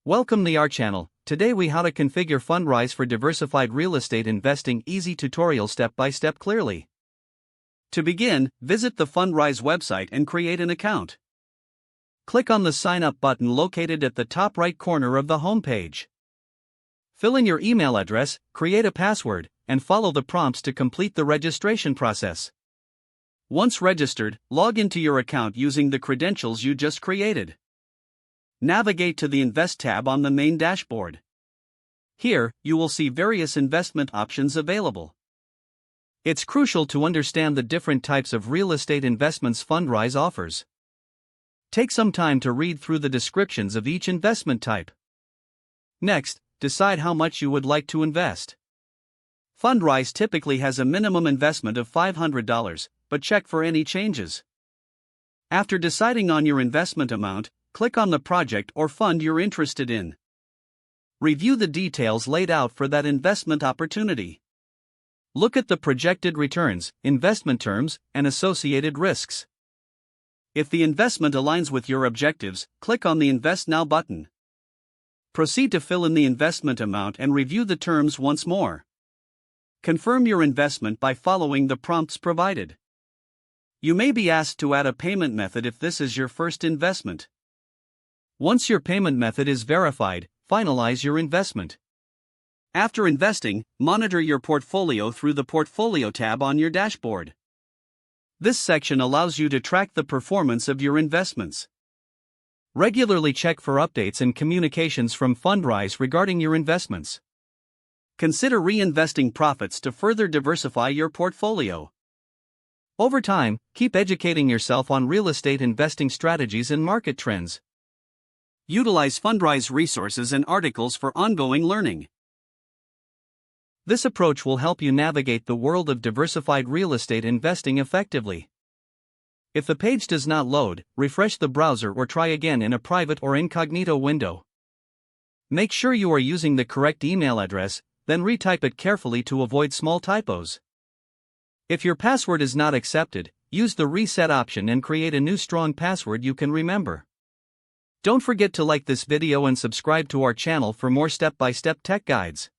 Welcome to our channel. Today we how to configure Fundrise for diversified real estate investing easy tutorial step by step clearly. To begin, visit the Fundrise website and create an account. Click on the sign up button located at the top right corner of the homepage. Fill in your email address, create a password, and follow the prompts to complete the registration process. Once registered, log into your account using the credentials you just created. Navigate to the Invest tab on the main dashboard. Here, you will see various investment options available. It's crucial to understand the different types of real estate investments Fundrise offers. Take some time to read through the descriptions of each investment type. Next, decide how much you would like to invest. Fundrise typically has a minimum investment of $500, but check for any changes. After deciding on your investment amount, click on the project or fund you're interested in. Review the details laid out for that investment opportunity. Look at the projected returns, investment terms, and associated risks. If the investment aligns with your objectives, click on the Invest Now button. Proceed to fill in the investment amount and review the terms once more. Confirm your investment by following the prompts provided. You may be asked to add a payment method if this is your first investment. Once your payment method is verified, finalize your investment. After investing, monitor your portfolio through the Portfolio tab on your dashboard. This section allows you to track the performance of your investments. Regularly check for updates and communications from Fundrise regarding your investments. Consider reinvesting profits to further diversify your portfolio. Over time, keep educating yourself on real estate investing strategies and market trends. Utilize Fundrise resources and articles for ongoing learning. This approach will help you navigate the world of diversified real estate investing effectively. If the page does not load, refresh the browser or try again in a private or incognito window. Make sure you are using the correct email address, then retype it carefully to avoid small typos. If your password is not accepted, use the reset option and create a new strong password you can remember. Don't forget to like this video and subscribe to our channel for more step-by-step tech guides.